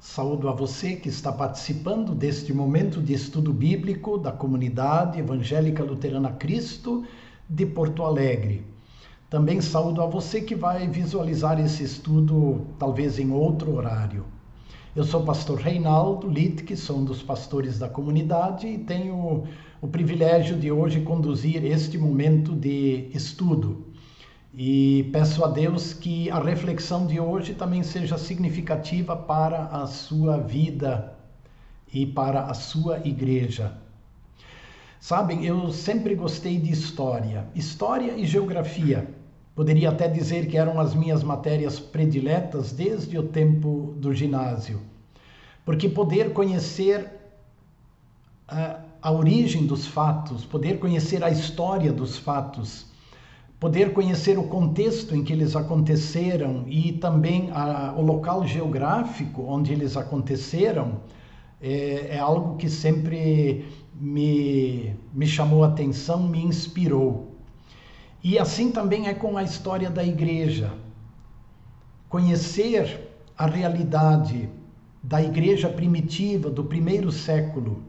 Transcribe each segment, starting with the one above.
Saúdo a você que está participando deste momento de estudo bíblico da Comunidade Evangélica Luterana Cristo de Porto Alegre. Também saúdo a você que vai visualizar esse estudo talvez em outro horário. Eu sou o pastor Reinaldo Littke, sou um dos pastores da comunidade e tenho o privilégio de hoje conduzir este momento de estudo. E peço a Deus que a reflexão de hoje também seja significativa para a sua vida e para a sua igreja. Sabem, eu sempre gostei de história e geografia. Poderia até dizer que eram as minhas matérias prediletas desde o tempo do ginásio. Porque poder conhecer a origem dos fatos, poder conhecer a história dos fatos, poder conhecer o contexto em que eles aconteceram e também o local geográfico onde eles aconteceram, é algo que sempre me chamou a atenção, me inspirou. E assim também é com a história da igreja. Conhecer a realidade da igreja primitiva, do primeiro século,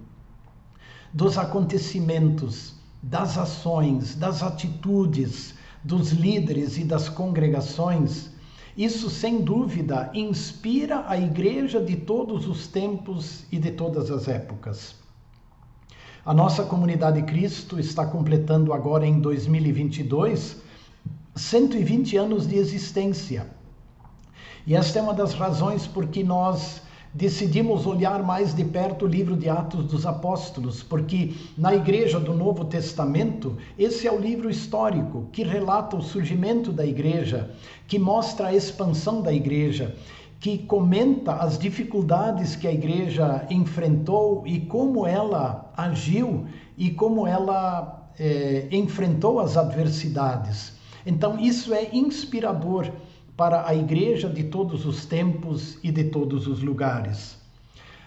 dos acontecimentos, das ações, das atitudes, dos líderes e das congregações, isso sem dúvida inspira a igreja de todos os tempos e de todas as épocas. A nossa comunidade Cristo está completando agora em 2022 120 anos de existência. E esta é uma das razões por que nós decidimos olhar mais de perto o livro de Atos dos Apóstolos, porque na Igreja do Novo Testamento, esse é o livro histórico que relata o surgimento da Igreja, que mostra a expansão da Igreja, que comenta as dificuldades que a Igreja enfrentou e como ela agiu e como ela enfrentou as adversidades. Então, isso é inspirador para a igreja de todos os tempos e de todos os lugares.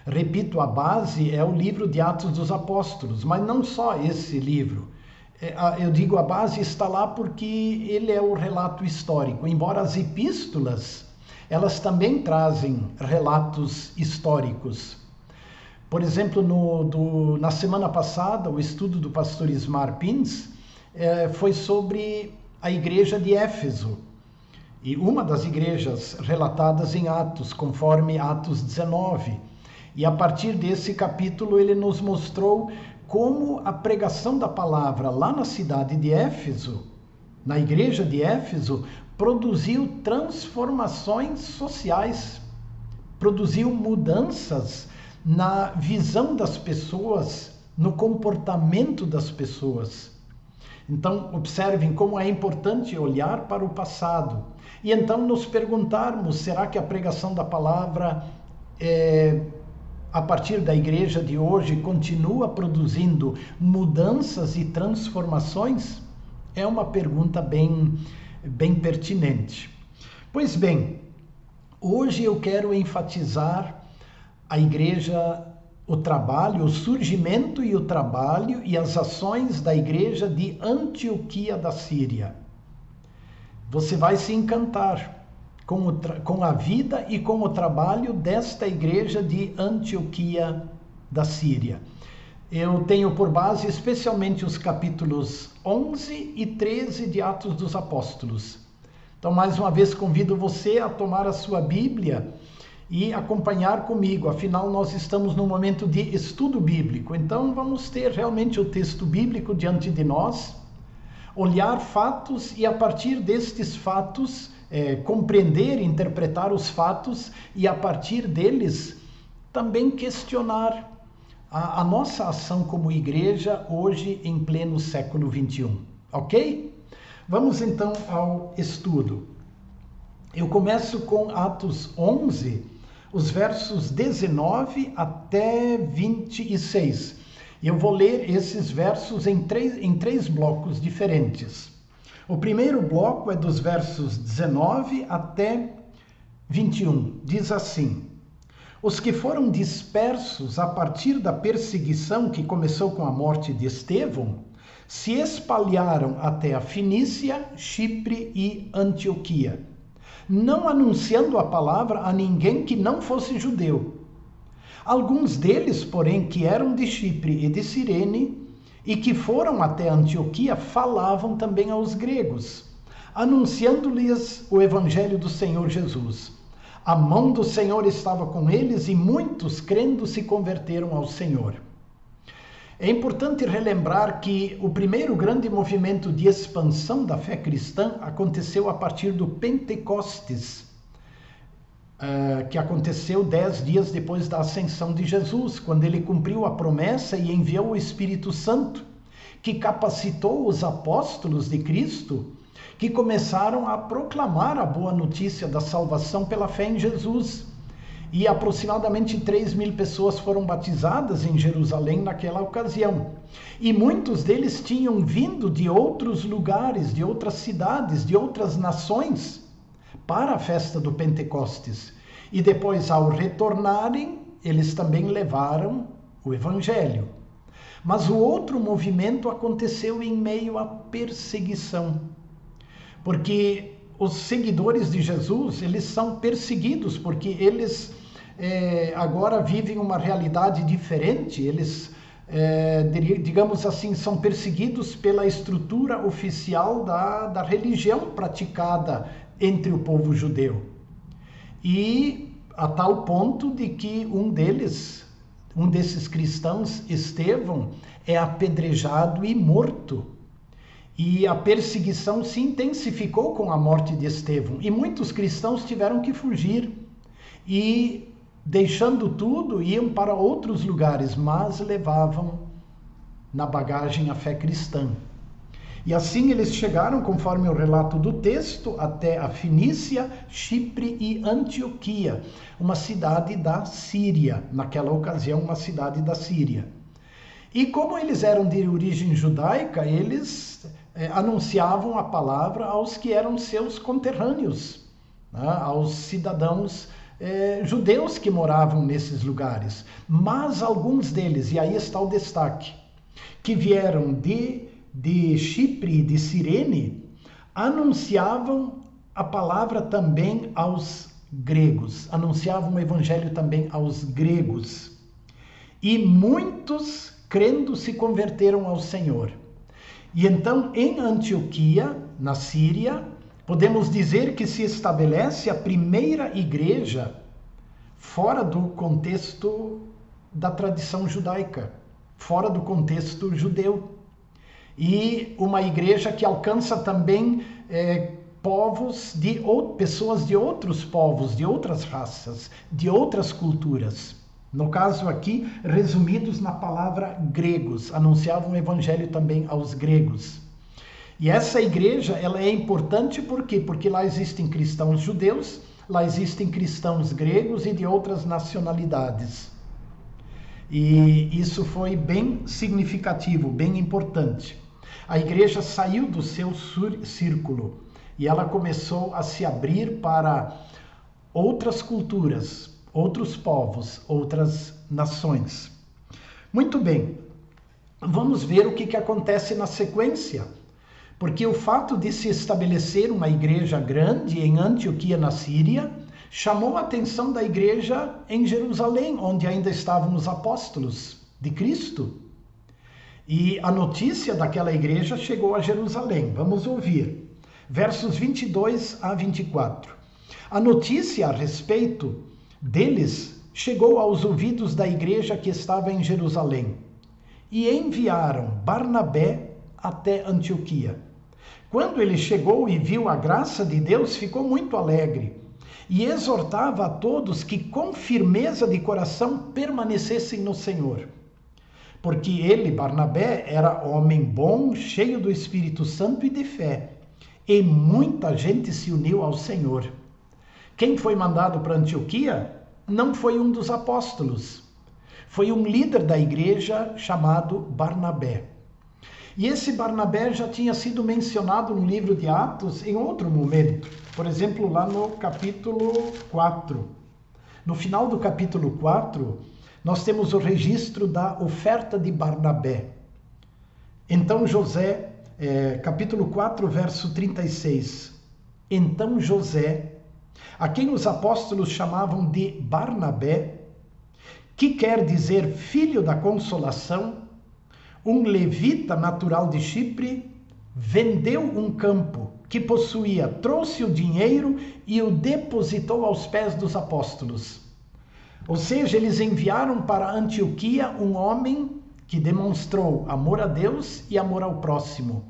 Repito, a base é o livro de Atos dos Apóstolos, mas não só esse livro. Eu digo a base está lá porque ele é o relato histórico, embora as epístolas, elas também trazem relatos históricos. Por exemplo, na semana passada, o estudo do pastor Ismar Pins foi sobre a igreja de Éfeso, e uma das igrejas relatadas em Atos, conforme Atos 19. E a partir desse capítulo ele nos mostrou como a pregação da palavra lá na cidade de Éfeso, na igreja de Éfeso, produziu transformações sociais, produziu mudanças na visão das pessoas, no comportamento das pessoas. Então, observem como é importante olhar para o passado e então nos perguntarmos, será que a pregação da palavra a partir da igreja de hoje continua produzindo mudanças e transformações? É uma pergunta bem pertinente. Pois bem, hoje eu quero enfatizar a igreja, o trabalho, o surgimento e o trabalho e as ações da igreja de Antioquia da Síria. Você vai se encantar com a vida e com o trabalho desta igreja de Antioquia da Síria. Eu tenho por base especialmente os capítulos 11 e 13 de Atos dos Apóstolos. Então, mais uma vez, convido você a tomar a sua Bíblia e acompanhar comigo, afinal nós estamos num momento de estudo bíblico, então vamos ter realmente o texto bíblico diante de nós, olhar fatos e a partir destes fatos compreender, interpretar os fatos e a partir deles também questionar a nossa ação como igreja hoje em pleno século XXI, ok? Vamos então ao estudo. Eu começo com Atos 11, os versos 19 até 26. Eu vou ler esses versos em três blocos diferentes. O primeiro bloco é dos versos 19 até 21. Diz assim: Os que foram dispersos a partir da perseguição que começou com a morte de Estevão, se espalharam até a Fenícia, Chipre e Antioquia. não anunciando a palavra a ninguém que não fosse judeu. Alguns deles, porém, que eram de Chipre e de Cirene, e que foram até Antioquia, falavam também aos gregos, anunciando-lhes o evangelho do Senhor Jesus. A mão do Senhor estava com eles e muitos, crendo, se converteram ao Senhor. É importante relembrar que o primeiro grande movimento de expansão da fé cristã aconteceu a partir do Pentecostes, que aconteceu 10 dias depois da ascensão de Jesus, quando ele cumpriu a promessa e enviou o Espírito Santo, que capacitou os apóstolos de Cristo, que começaram a proclamar a boa notícia da salvação pela fé em Jesus. E aproximadamente 3.000 pessoas foram batizadas em Jerusalém naquela ocasião. E muitos deles tinham vindo de outros lugares, de outras cidades, de outras nações, para a festa do Pentecostes. E depois, ao retornarem, eles também levaram o Evangelho. Mas o outro movimento aconteceu em meio à perseguição. Porque os seguidores de Jesus, eles são perseguidos, porque eles agora vivem uma realidade diferente. Eles, digamos assim, são perseguidos pela estrutura oficial da religião praticada entre o povo judeu. E a tal ponto de que um desses cristãos, Estevão, é apedrejado e morto. E a perseguição se intensificou com a morte de Estevão. E muitos cristãos tiveram que fugir. E, deixando tudo, iam para outros lugares, mas levavam na bagagem a fé cristã. E assim eles chegaram, conforme o relato do texto, até a Fenícia, Chipre e Antioquia, uma cidade da Síria. Naquela ocasião, uma cidade da Síria. E como eles eram de origem judaica, eles anunciavam a palavra aos que eram seus conterrâneos, né? Aos cidadãos judeus que moravam nesses lugares. Mas alguns deles, e aí está o destaque, que vieram de Chipre e de Cirene, anunciavam a palavra também aos gregos, anunciavam o evangelho também aos gregos. E muitos, crendo, se converteram ao Senhor. E então, em Antioquia, na Síria, podemos dizer que se estabelece a primeira igreja fora do contexto da tradição judaica, fora do contexto judeu. E uma igreja que alcança também pessoas de outros povos, de outras raças, de outras culturas. No caso aqui, resumidos na palavra gregos, anunciavam o evangelho também aos gregos. E essa igreja, ela é importante por quê? Porque lá existem cristãos judeus, lá existem cristãos gregos e de outras nacionalidades. E isso foi bem significativo, bem importante. A igreja saiu do seu círculo e ela começou a se abrir para outras culturas, outros povos, outras nações. Muito bem, vamos ver o que acontece na sequência, porque o fato de se estabelecer uma igreja grande em Antioquia, na Síria, chamou a atenção da igreja em Jerusalém, onde ainda estavam os apóstolos de Cristo. E a notícia daquela igreja chegou a Jerusalém. Vamos ouvir. Versos 22 a 24. A notícia a respeito deles chegou aos ouvidos da igreja que estava em Jerusalém. E enviaram Barnabé até Antioquia. Quando ele chegou e viu a graça de Deus, ficou muito alegre. E exortava a todos que com firmeza de coração permanecessem no Senhor. Porque ele, Barnabé, era homem bom, cheio do Espírito Santo e de fé. E muita gente se uniu ao Senhor. Quem foi mandado para Antioquia não foi um dos apóstolos. Foi um líder da igreja chamado Barnabé. E esse Barnabé já tinha sido mencionado no livro de Atos em outro momento. Por exemplo, lá no capítulo 4. No final do capítulo 4, nós temos o registro da oferta de Barnabé. Então capítulo 4, verso 36. Então José, a quem os apóstolos chamavam de Barnabé, que quer dizer filho da consolação, um levita natural de Chipre, vendeu um campo que possuía, trouxe o dinheiro e o depositou aos pés dos apóstolos. Ou seja, eles enviaram para Antioquia um homem que demonstrou amor a Deus e amor ao próximo.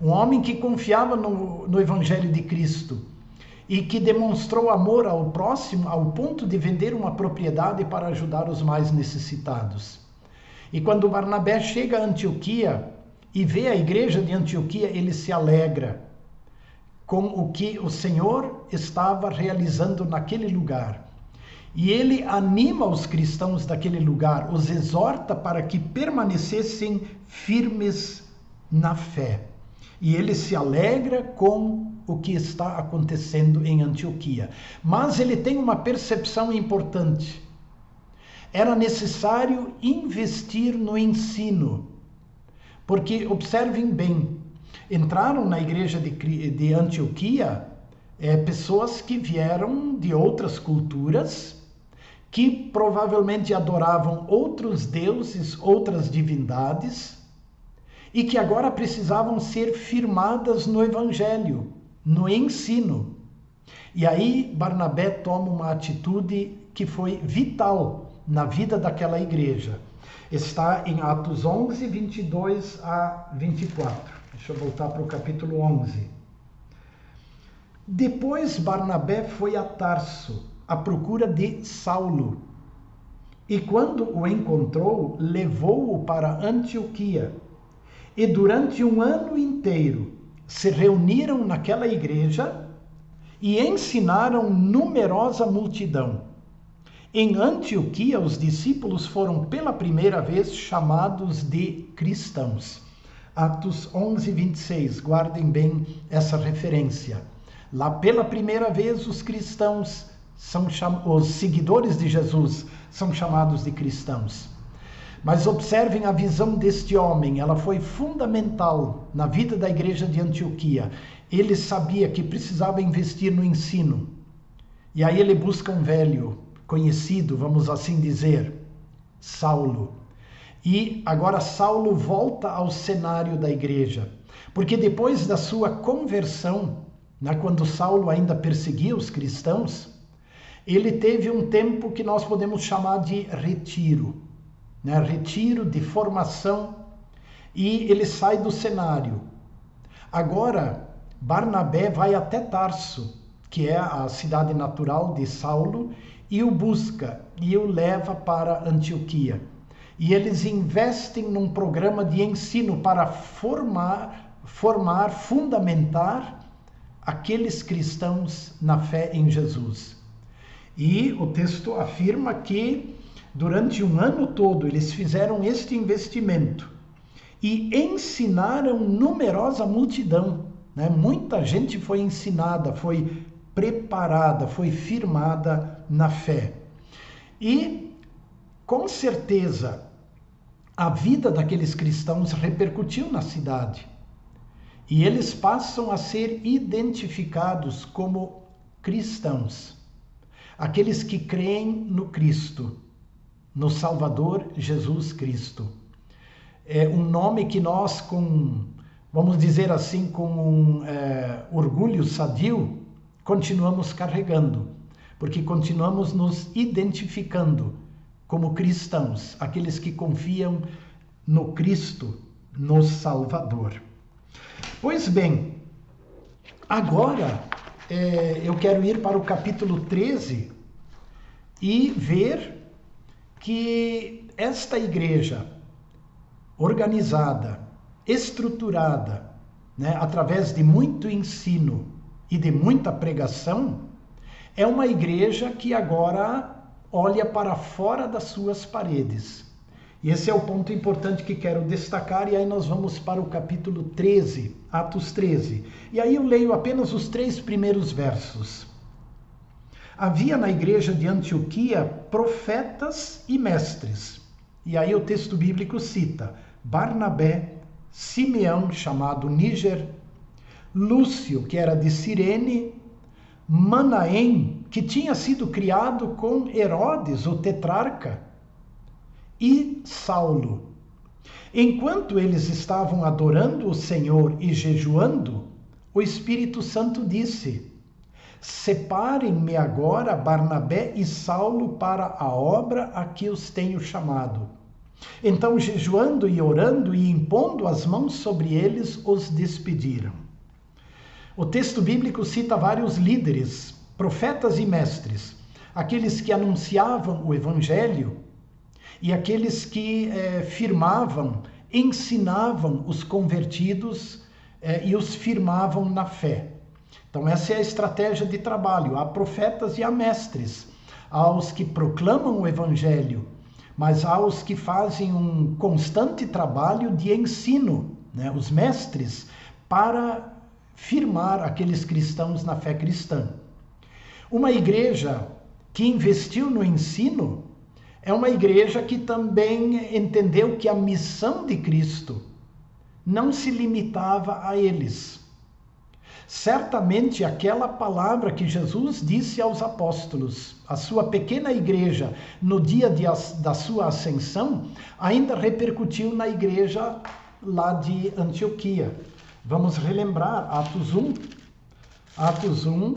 Um homem que confiava no Evangelho de Cristo e que demonstrou amor ao próximo ao ponto de vender uma propriedade para ajudar os mais necessitados. E quando Barnabé chega a Antioquia e vê a igreja de Antioquia, ele se alegra com o que o Senhor estava realizando naquele lugar. E ele anima os cristãos daquele lugar, os exorta para que permanecessem firmes na fé. E ele se alegra com o que está acontecendo em Antioquia. Mas ele tem uma percepção importante. Era necessário investir no ensino. Porque, observem bem, entraram na igreja de Antioquia pessoas que vieram de outras culturas, que provavelmente adoravam outros deuses, outras divindades, e que agora precisavam ser firmadas no Evangelho, no ensino. E aí Barnabé toma uma atitude que foi vital na vida daquela igreja. Está em Atos 11, 22 a 24. Deixa eu voltar para o capítulo 11. Depois Barnabé foi a Tarso, à procura de Saulo. E quando o encontrou, levou-o para Antioquia. E durante um ano inteiro se reuniram naquela igreja e ensinaram numerosa multidão. Em Antioquia, os discípulos foram pela primeira vez chamados de cristãos. Atos 11, 26, guardem bem essa referência. Lá pela primeira vez os cristãos, os seguidores de Jesus, são chamados de cristãos. Mas observem a visão deste homem, ela foi fundamental na vida da igreja de Antioquia. Ele sabia que precisava investir no ensino. E aí ele busca um velho conhecido, vamos assim dizer, Saulo. E agora Saulo volta ao cenário da igreja, porque depois da sua conversão, quando Saulo ainda perseguia os cristãos, ele teve um tempo que nós podemos chamar de retiro, retiro de formação, e ele sai do cenário. Agora, Barnabé vai até Tarso, que é a cidade natural de Saulo, e o busca, e o leva para Antioquia. E eles investem num programa de ensino para fundamentar aqueles cristãos na fé em Jesus. E o texto afirma que durante um ano todo eles fizeram este investimento e ensinaram numerosa multidão. Muita gente foi ensinada, foi preparada, foi firmada na fé. E, com certeza, a vida daqueles cristãos repercutiu na cidade. E eles passam a ser identificados como cristãos. Aqueles que creem no Cristo, no Salvador Jesus Cristo. É um nome que nós, vamos dizer assim, com um orgulho sadio, continuamos carregando, porque continuamos nos identificando como cristãos, aqueles que confiam no Cristo, no Salvador. Pois bem, agora eu quero ir para o capítulo 13 e ver que esta igreja organizada, estruturada, através de muito ensino e de muita pregação, é uma igreja que agora olha para fora das suas paredes. E esse é o ponto importante que quero destacar, e aí nós vamos para o capítulo 13, Atos 13. E aí eu leio apenas os 3 primeiros versos. Havia na igreja de Antioquia profetas e mestres. E aí o texto bíblico cita Barnabé, Simeão, chamado Níger, Lúcio, que era de Cirene, Manaém, que tinha sido criado com Herodes, o tetrarca, e Saulo. Enquanto eles estavam adorando o Senhor e jejuando, o Espírito Santo disse: separem-me agora Barnabé e Saulo para a obra a que os tenho chamado. Então, jejuando e orando e impondo as mãos sobre eles, os despediram. O texto bíblico cita vários líderes, profetas e mestres, aqueles que anunciavam o evangelho e aqueles que firmavam, ensinavam os convertidos e os firmavam na fé. Então essa é a estratégia de trabalho. Há profetas e há mestres. Há os que proclamam o evangelho, mas há os que fazem um constante trabalho de ensino, né? Os mestres, para firmar aqueles cristãos na fé cristã. Uma igreja que investiu no ensino é uma igreja que também entendeu que a missão de Cristo não se limitava a eles. Certamente aquela palavra que Jesus disse aos apóstolos, a sua pequena igreja, no dia da sua ascensão, ainda repercutiu na igreja lá de Antioquia. Vamos relembrar Atos 1,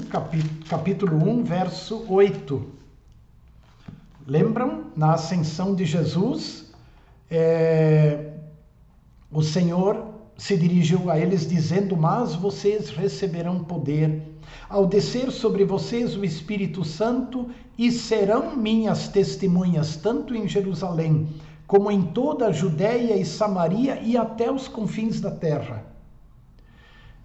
capítulo 1, verso 8. Lembram? Na ascensão de Jesus, o Senhor se dirigiu a eles dizendo: mas vocês receberão poder ao descer sobre vocês o Espírito Santo e serão minhas testemunhas tanto em Jerusalém como em toda a Judéia e Samaria e até os confins da terra.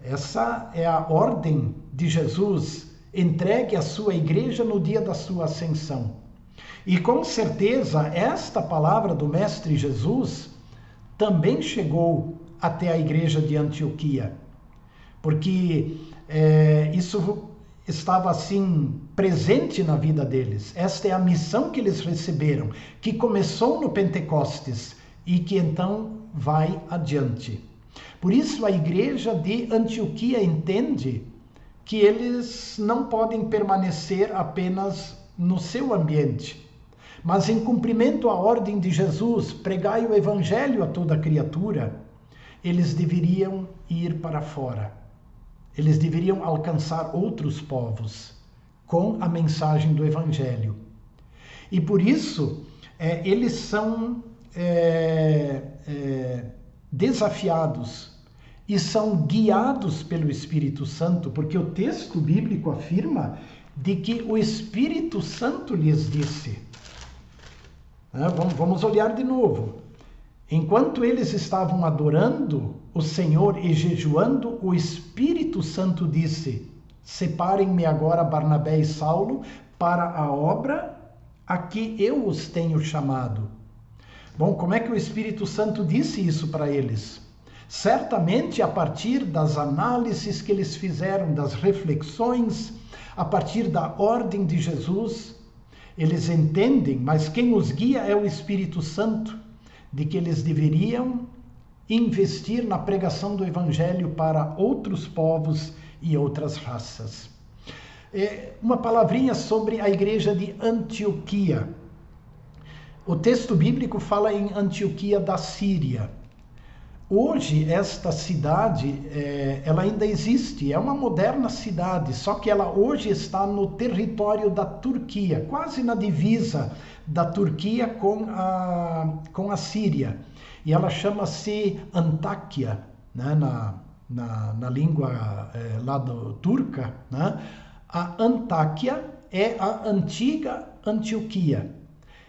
Essa é a ordem de Jesus entregue à sua igreja no dia da sua ascensão. E com certeza esta palavra do Mestre Jesus também chegou até a igreja de Antioquia, porque isso estava assim presente na vida deles. Esta é a missão que eles receberam, que começou no Pentecostes e que então vai adiante. Por isso a igreja de Antioquia entende que eles não podem permanecer apenas no seu ambiente, mas em cumprimento à ordem de Jesus, pregai o evangelho a toda criatura, eles deveriam ir para fora. Eles deveriam alcançar outros povos com a mensagem do evangelho. E por isso, eles são desafiados e são guiados pelo Espírito Santo, porque o texto bíblico afirma de que o Espírito Santo lhes disse. Vamos olhar de novo. Enquanto eles estavam adorando o Senhor e jejuando, o Espírito Santo disse: separem-me agora Barnabé e Saulo para a obra a que eu os tenho chamado. Bom, como é que o Espírito Santo disse isso para eles? Certamente a partir das análises que eles fizeram, das reflexões, a partir da ordem de Jesus, eles entendem, mas quem os guia é o Espírito Santo, de que eles deveriam investir na pregação do Evangelho para outros povos e outras raças. Uma palavrinha sobre a igreja de Antioquia. O texto bíblico fala em Antioquia da Síria. Hoje, esta cidade, ela ainda existe, é uma moderna cidade, só que ela hoje está no território da Turquia, quase na divisa da Turquia com a Síria. E ela chama-se Antáquia, né, na língua lá turca, né? A Antáquia é a antiga Antioquia.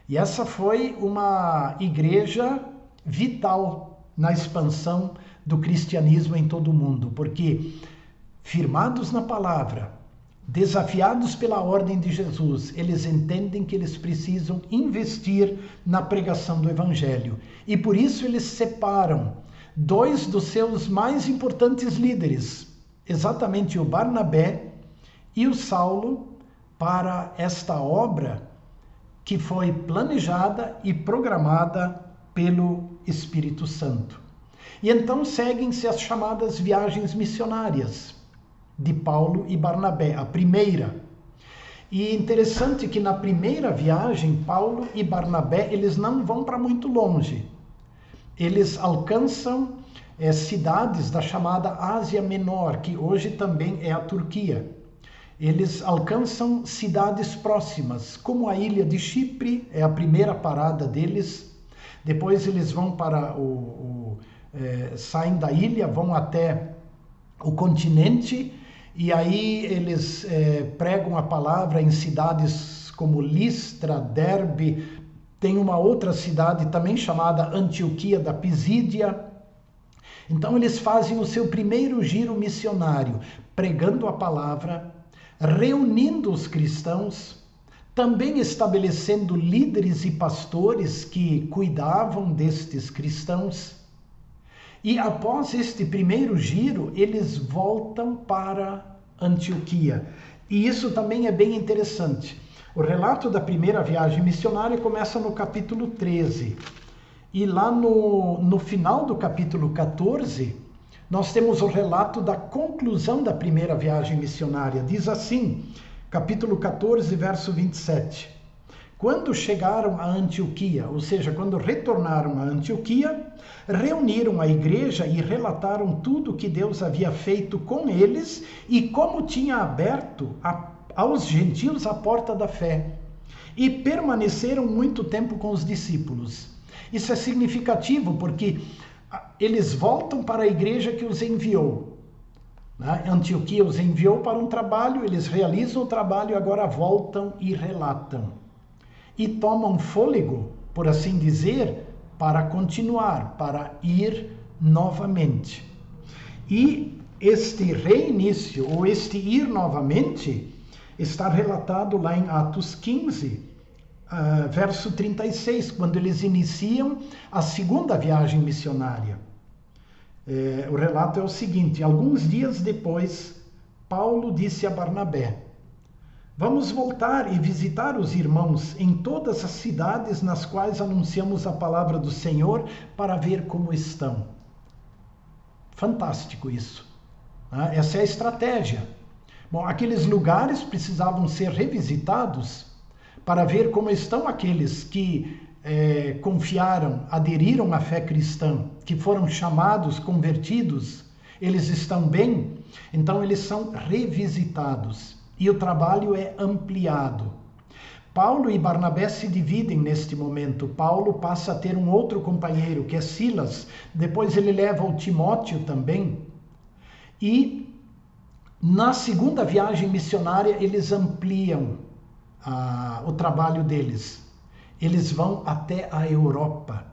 E essa foi uma igreja vital na expansão do cristianismo em todo o mundo, porque firmados na palavra, desafiados pela ordem de Jesus, eles entendem que eles precisam investir na pregação do Evangelho. E por isso eles separam dois dos seus mais importantes líderes, exatamente o Barnabé e o Saulo, para esta obra que foi planejada e programada pelo Espírito Santo. E então seguem-se as chamadas viagens missionárias. de Paulo e Barnabé, a primeira. E interessante que na primeira viagem, Paulo e Barnabé, eles não vão para muito longe. Eles alcançam cidades da chamada Ásia Menor, que hoje também é a Turquia. Eles alcançam cidades próximas, como a ilha de Chipre, é a primeira parada deles. Depois eles vão para saem da ilha, vão até o continente, e aí eles pregam a palavra em cidades como Listra, Derbe. Tem uma outra cidade também chamada Antioquia da Pisídia. Então eles fazem o seu primeiro giro missionário, pregando a palavra, reunindo os cristãos, também estabelecendo líderes e pastores que cuidavam destes cristãos. E após este primeiro giro, eles voltam para Antioquia. E isso também é bem interessante. O relato da primeira viagem missionária começa no capítulo 13. E lá no final do capítulo 14, nós temos o relato da conclusão da primeira viagem missionária. Diz assim, capítulo 14, verso 27. Quando chegaram a Antioquia, ou seja, quando retornaram a Antioquia, reuniram a igreja e relataram tudo que Deus havia feito com eles e como tinha aberto aos gentios a porta da fé. E permaneceram muito tempo com os discípulos. Isso é significativo porque eles voltam para a igreja que os enviou. Antioquia os enviou para um trabalho, eles realizam o trabalho e agora voltam e relatam. E tomam fôlego, por assim dizer, para continuar, para ir novamente. E este reinício, ou este ir novamente, está relatado lá em Atos 15, verso 36, quando eles iniciam a segunda viagem missionária. O relato é o seguinte: alguns dias depois, Paulo disse a Barnabé: vamos voltar e visitar os irmãos em todas as cidades nas quais anunciamos a palavra do Senhor para ver como estão. Fantástico isso. Essa é a estratégia. Bom, aqueles lugares precisavam ser revisitados para ver como estão aqueles que confiaram, aderiram à fé cristã, que foram chamados, convertidos. Eles estão bem? Então eles são revisitados. E o trabalho é ampliado. Paulo e Barnabé se dividem neste momento. Paulo passa a ter um outro companheiro, que é Silas. Depois ele leva o Timóteo também. E na segunda viagem missionária, eles ampliam o trabalho deles. Eles vão até a Europa.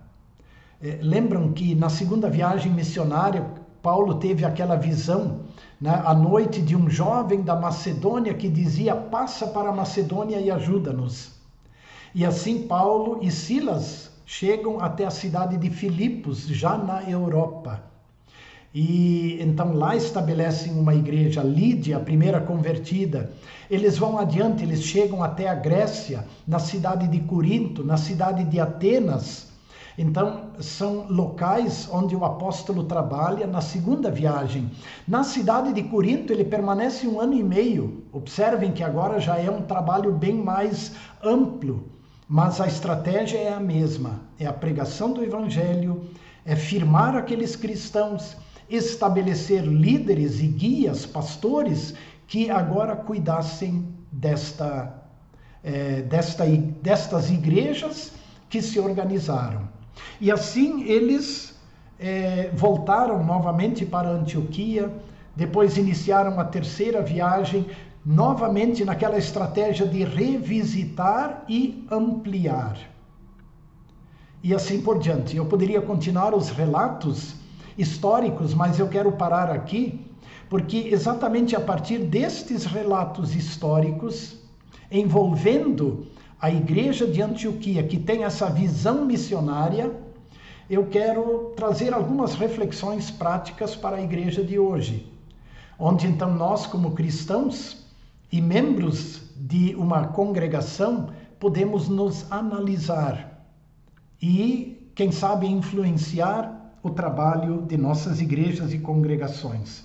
Lembram que na segunda viagem missionária, Paulo teve aquela visão, à noite, de um jovem da Macedônia que dizia: passa para a Macedônia e ajuda-nos. E assim Paulo e Silas chegam até a cidade de Filipos, já na Europa. E então lá estabelecem uma igreja. Lídia, a primeira convertida. Eles vão adiante, eles chegam até a Grécia, na cidade de Corinto, na cidade de Atenas. Então, são locais onde o apóstolo trabalha na segunda viagem. Na cidade de Corinto, ele permanece 1 ano e meio. Observem que agora já é um trabalho bem mais amplo, mas a estratégia é a mesma. É a pregação do evangelho, é firmar aqueles cristãos, estabelecer líderes e guias, pastores, que agora cuidassem destas igrejas que se organizaram. E assim eles voltaram novamente para Antioquia, depois iniciaram a terceira viagem, novamente naquela estratégia de revisitar e ampliar. E assim por diante. Eu poderia continuar os relatos históricos, mas eu quero parar aqui, porque exatamente a partir destes relatos históricos, envolvendo a igreja de Antioquia, que tem essa visão missionária, eu quero trazer algumas reflexões práticas para a igreja de hoje, onde então nós, como cristãos e membros de uma congregação, podemos nos analisar e, quem sabe, influenciar o trabalho de nossas igrejas e congregações.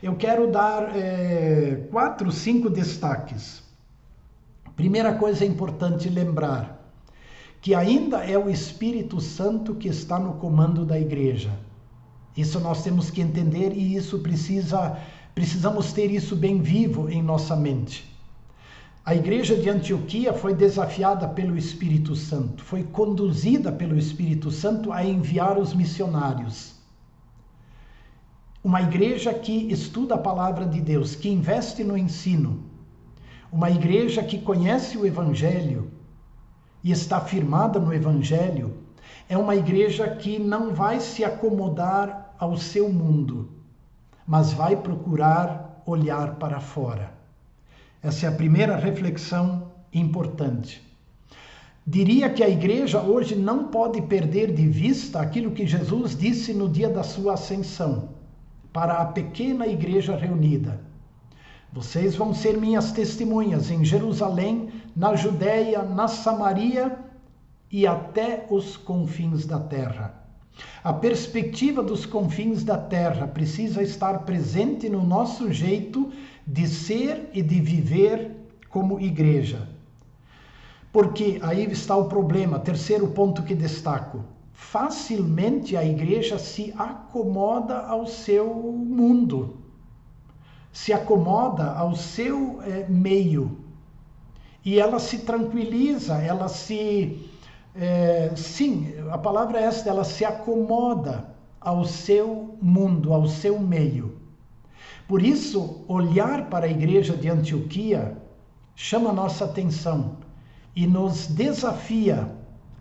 Eu quero dar 4, 5 destaques. Primeira coisa importante lembrar, que ainda é o Espírito Santo que está no comando da igreja. Isso nós temos que entender e isso precisamos ter isso bem vivo em nossa mente. A igreja de Antioquia foi desafiada pelo Espírito Santo, foi conduzida pelo Espírito Santo a enviar os missionários. Uma igreja que estuda a palavra de Deus, que investe no ensino. Uma igreja que conhece o Evangelho e está firmada no Evangelho, é uma igreja que não vai se acomodar ao seu mundo, mas vai procurar olhar para fora. Essa é a primeira reflexão importante. Diria que a igreja hoje não pode perder de vista aquilo que Jesus disse no dia da sua ascensão, para a pequena igreja reunida. Vocês vão ser minhas testemunhas em Jerusalém, na Judéia, na Samaria e até os confins da terra. A perspectiva dos confins da terra precisa estar presente no nosso jeito de ser e de viver como igreja. Porque aí está o problema, terceiro ponto que destaco. Facilmente a igreja se acomoda ao seu mundo, se acomoda ao seu meio. E ela se tranquiliza, ela se... sim, a palavra é esta, ela se acomoda ao seu mundo, ao seu meio. Por isso, olhar para a igreja de Antioquia chama nossa atenção e nos desafia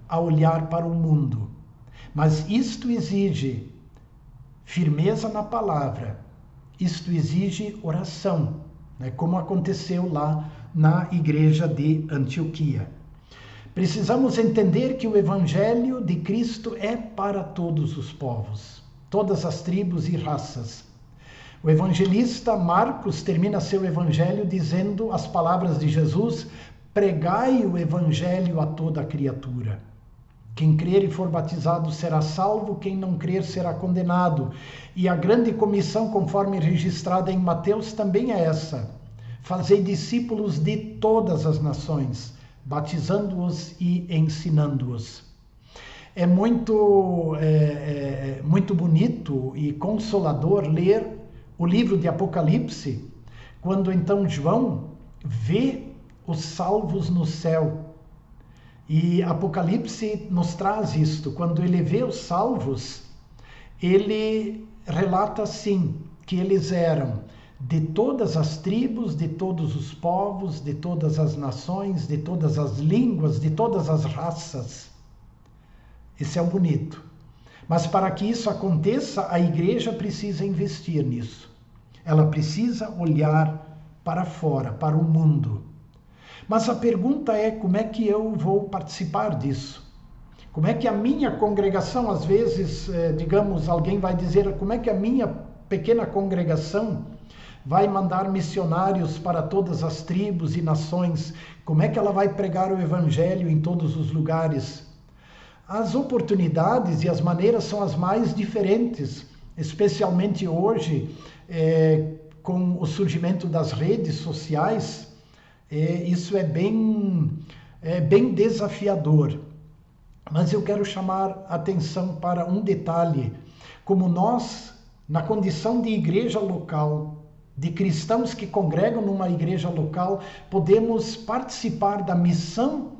a olhar para o mundo. Mas isto exige firmeza na palavra, isto exige oração, né? Como aconteceu lá na igreja de Antioquia. Precisamos entender que o Evangelho de Cristo é para todos os povos, todas as tribos e raças. O evangelista Marcos termina seu evangelho dizendo as palavras de Jesus: pregai o evangelho a toda criatura. Quem crer e for batizado será salvo, quem não crer será condenado. E a grande comissão, conforme registrada em Mateus, também é essa: fazei discípulos de todas as nações, batizando-os e ensinando-os. É muito bonito e consolador ler o livro de Apocalipse, quando então João vê os salvos no céu. E Apocalipse nos traz isto. Quando ele vê os salvos, ele relata assim, que eles eram de todas as tribos, de todos os povos, de todas as nações, de todas as línguas, de todas as raças. Esse é o bonito. Mas para que isso aconteça, a igreja precisa investir nisso. Ela precisa olhar para fora, para o mundo. Mas a pergunta é: como é que eu vou participar disso? Como é que a minha congregação, às vezes, digamos, alguém vai dizer, como é que a minha pequena congregação vai mandar missionários para todas as tribos e nações? Como é que ela vai pregar o evangelho em todos os lugares? As oportunidades e as maneiras são as mais diferentes, especialmente hoje, com o surgimento das redes sociais. Isso é bem desafiador. Mas eu quero chamar atenção para um detalhe. Como nós, na condição de igreja local, de cristãos que congregam numa igreja local, podemos participar da missão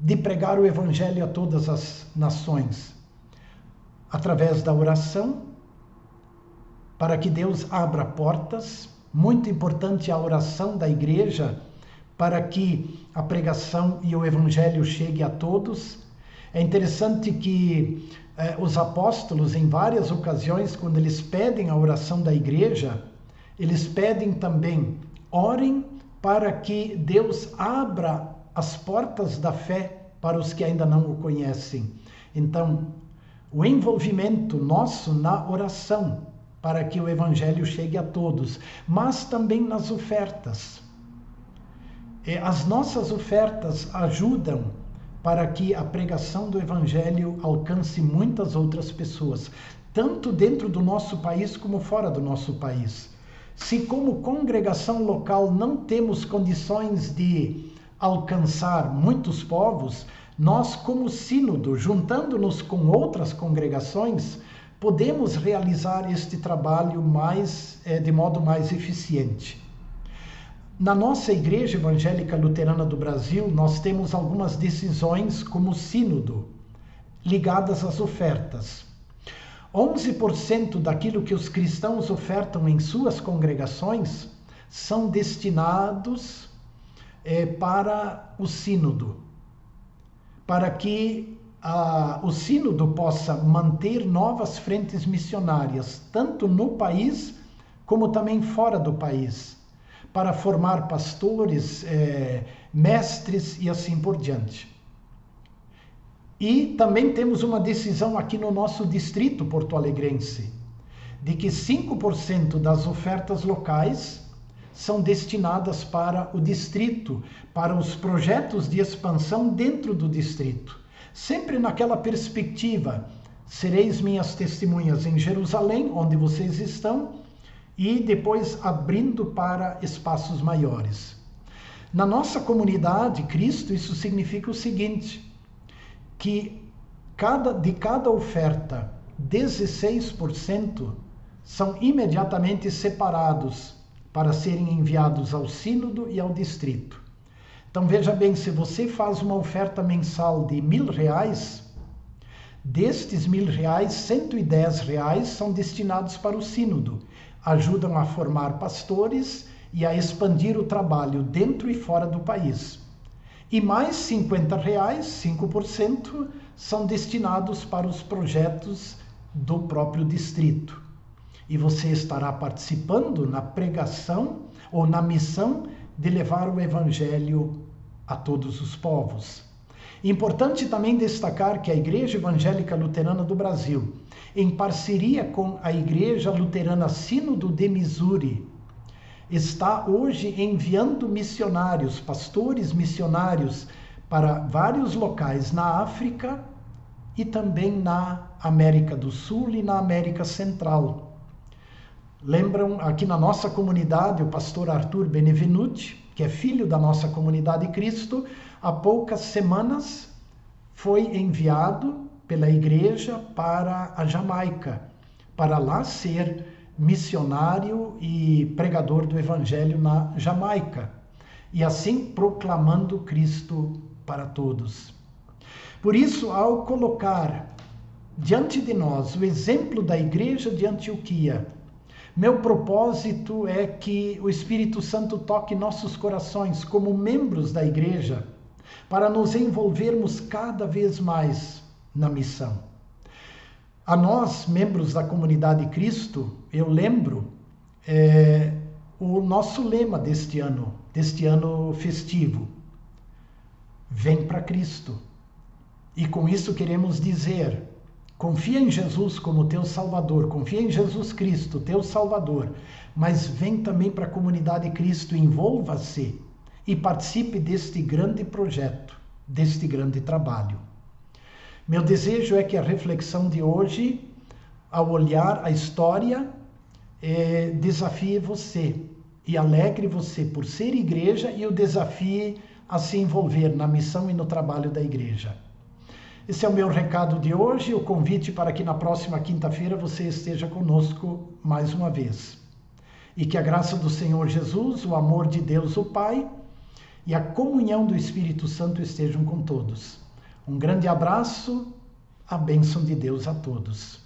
de pregar o evangelho a todas as nações, através da oração, para que Deus abra portas. Muito importante a oração da igreja, para que a pregação e o evangelho chegue a todos. É interessante que os apóstolos, em várias ocasiões, quando eles pedem a oração da igreja, eles pedem também: orem para que Deus abra as portas da fé para os que ainda não o conhecem. Então, o envolvimento nosso na oração para que o evangelho chegue a todos, mas também nas ofertas. As nossas ofertas ajudam para que a pregação do evangelho alcance muitas outras pessoas, tanto dentro do nosso país como fora do nosso país. Se como congregação local não temos condições de alcançar muitos povos, nós como sínodo, juntando-nos com outras congregações, podemos realizar este trabalho de modo mais eficiente. Na nossa Igreja Evangélica Luterana do Brasil, nós temos algumas decisões como sínodo, ligadas às ofertas. 11% daquilo que os cristãos ofertam em suas congregações são destinados para o sínodo, para que o sínodo possa manter novas frentes missionárias, tanto no país como também fora do país, para formar pastores, mestres e assim por diante. E também temos uma decisão aqui no nosso distrito porto-alegrense, de que 5% das ofertas locais são destinadas para o distrito, para os projetos de expansão dentro do distrito. Sempre naquela perspectiva, sereis minhas testemunhas em Jerusalém, onde vocês estão, e depois abrindo para espaços maiores. Na nossa comunidade, Cristo, isso significa o seguinte, que de cada oferta, 16% são imediatamente separados para serem enviados ao sínodo e ao distrito. Então veja bem, se você faz uma oferta mensal de R$1.000, destes R$1.000, R$110 são destinados para o sínodo, ajudam a formar pastores e a expandir o trabalho dentro e fora do país. E mais R$50, 5%, são destinados para os projetos do próprio distrito. E você estará participando na pregação ou na missão de levar o Evangelho a todos os povos. Importante também destacar que a Igreja Evangélica Luterana do Brasil, em parceria com a Igreja Luterana Sínodo de Missouri, está hoje enviando missionários, pastores missionários, para vários locais na África e também na América do Sul e na América Central. Lembram, aqui na nossa comunidade, o pastor Arthur Benevenuti, que é filho da nossa comunidade Cristo, há poucas semanas foi enviado pela igreja para a Jamaica, para lá ser missionário e pregador do Evangelho na Jamaica, e assim proclamando Cristo para todos. Por isso, ao colocar diante de nós o exemplo da igreja de Antioquia, meu propósito é que o Espírito Santo toque nossos corações como membros da igreja, para nos envolvermos cada vez mais na missão. A nós, membros da comunidade Cristo, eu lembro o nosso lema deste ano festivo: vem para Cristo. E com isso queremos dizer: confia em Jesus como teu Salvador, confia em Jesus Cristo, teu Salvador, mas vem também para a comunidade Cristo, envolva-se e participe deste grande projeto, deste grande trabalho. Meu desejo é que a reflexão de hoje, ao olhar a história, desafie você e alegre você por ser igreja e o desafie a se envolver na missão e no trabalho da igreja. Esse é o meu recado de hoje, o convite para que na próxima quinta-feira você esteja conosco mais uma vez. E que a graça do Senhor Jesus, o amor de Deus o Pai e a comunhão do Espírito Santo estejam com todos. Um grande abraço, a bênção de Deus a todos.